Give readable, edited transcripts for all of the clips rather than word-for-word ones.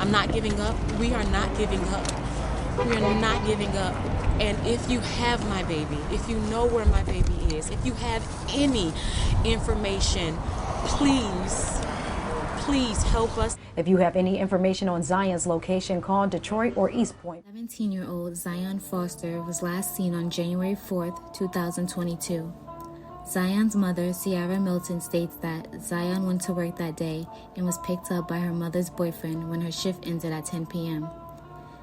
I'm not giving up. We are not giving up. We are not giving up. And if you have my baby, if you know where my baby is, if you have any information, please help us. If you have any information on Zion's location, call Detroit or Eastpointe. 17-year-old Zion Foster was last seen on January 4th, 2022. Zion's mother, Ciara Milton, states that Zion went to work that day and was picked up by her mother's boyfriend when her shift ended at 10 p.m.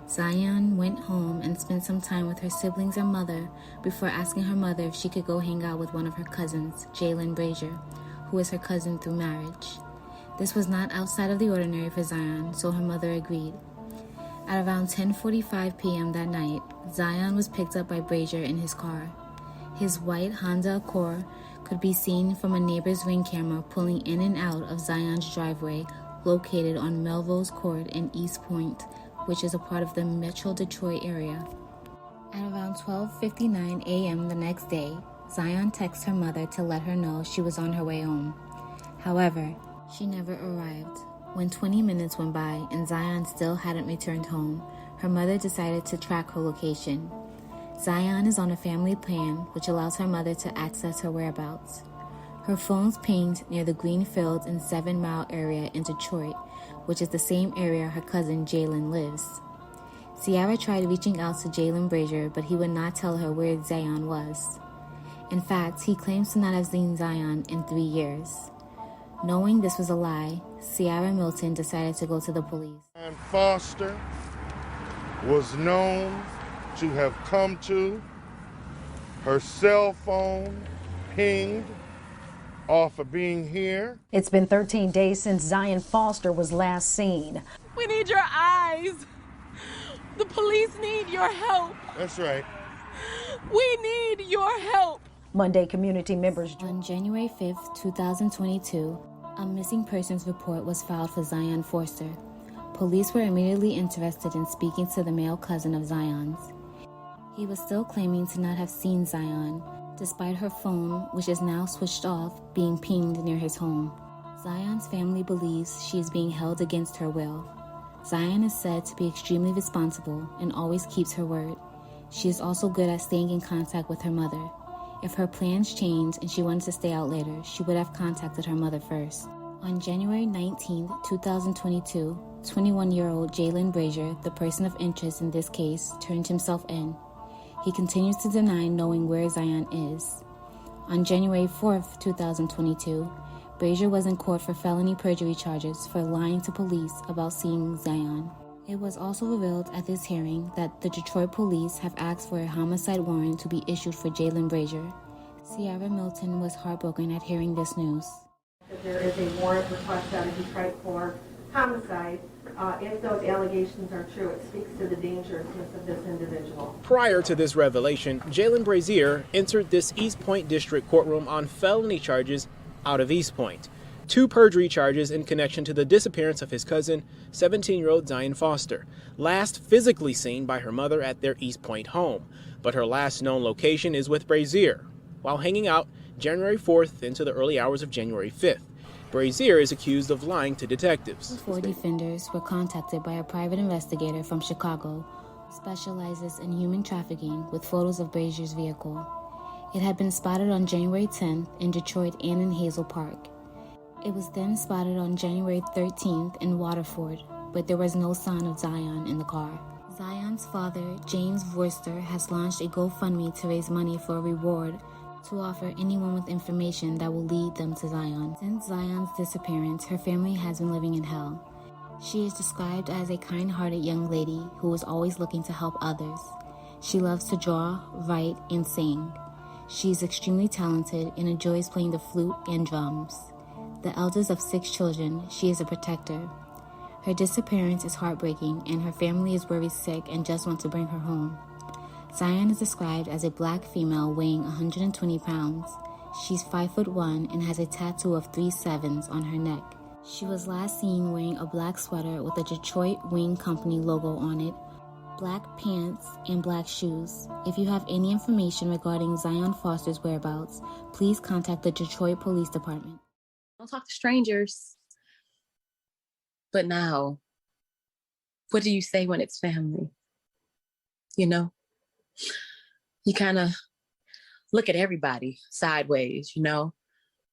Zion went home and spent some time with her siblings and mother before asking her mother if she could go hang out with one of her cousins, Jaylin Brazier, who is her cousin through marriage. This was not outside of the ordinary for Zion, so her mother agreed. At around 10:45 p.m. that night, Zion was picked up by Brazier in his car. His white Honda Acura could be seen from a neighbor's ring camera pulling in and out of Zion's driveway located on Melrose Court in Eastpointe, which is a part of the Metro Detroit area. At around 12:59 a.m. the next day, Zion texted her mother to let her know she was on her way home. However, she never arrived. When 20 minutes went by and Zion still hadn't returned home, her mother decided to track her location. Zion is on a family plan, which allows her mother to access her whereabouts. Her phone's pinged near the green fields and 7 Mile area in Detroit, which is the same area her cousin Jaylin lives. Ciara tried reaching out to Jaylin Brazier, but he would not tell her where Zion was. In fact, he claims to not have seen Zion in 3 years. Knowing this was a lie, Ciara Milton decided to go to the police. Zion Foster was known to have come to her cell phone pinged off of being here. It's been 13 days since Zion Foster was last seen. We need your eyes. The police need your help. That's right. We need your help. Monday, community members. On January 5th, 2022, a missing persons report was filed for Zion Foster. Police were immediately interested in speaking to the male cousin of Zion's. He was still claiming to not have seen Zion, despite her phone, which is now switched off, being pinged near his home. Zion's family believes she is being held against her will. Zion is said to be extremely responsible and always keeps her word. She is also good at staying in contact with her mother. If her plans changed and she wanted to stay out later, she would have contacted her mother first. On January 19, 2022, 21-year-old Jaylin Brazier, the person of interest in this case, turned himself in. He continues to deny knowing where Zion is. On January 4, 2022, Brazier was in court for felony perjury charges for lying to police about seeing Zion. It was also revealed at this hearing that the Detroit police have asked for a homicide warrant to be issued for Jaylin Brazier. Ciara Milton was heartbroken at hearing this news. There is a warrant request out of Detroit for homicide. If those allegations are true, it speaks to the dangerousness of this individual. Prior to this revelation, Jaylin Brazier entered this Eastpointe District courtroom on felony charges out of Eastpointe. 2 perjury charges in connection to the disappearance of his cousin, 17-year-old Zion Foster, last physically seen by her mother at their Eastpointe home, but her last known location is with Brazier, while hanging out January 4th into the early hours of January 5th. Brazier is accused of lying to detectives. 4 defenders were contacted by a private investigator from Chicago who specializes in human trafficking with photos of Brazier's vehicle. It had been spotted on January 10th in Detroit and in Hazel Park. It was then spotted on January 13th in Waterford, but there was no sign of Zion in the car. Zion's father, James Royster, has launched a GoFundMe to raise money for a reward to offer anyone with information that will lead them to Zion. Since Zion's disappearance, her family has been living in hell. She is described as a kind-hearted young lady who is always looking to help others. She loves to draw, write, and sing. She is extremely talented and enjoys playing the flute and drums. The eldest of 6 children, she is a protector. Her disappearance is heartbreaking, and her family is worried sick and just want to bring her home. Zion is described as a black female weighing 120 pounds. She's 5'1" and has a tattoo of 3 sevens on her neck. She was last seen wearing a black sweater with a Detroit Wing Company logo on it, black pants, and black shoes. If you have any information regarding Zion Foster's whereabouts, please contact the Detroit Police Department. Don't talk to strangers. But now, what do you say when it's family? You know, you kind of look at everybody sideways, you know.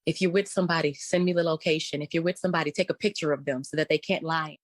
If you're with somebody, send me the location. If you're with somebody, take a picture of them so that they can't lie.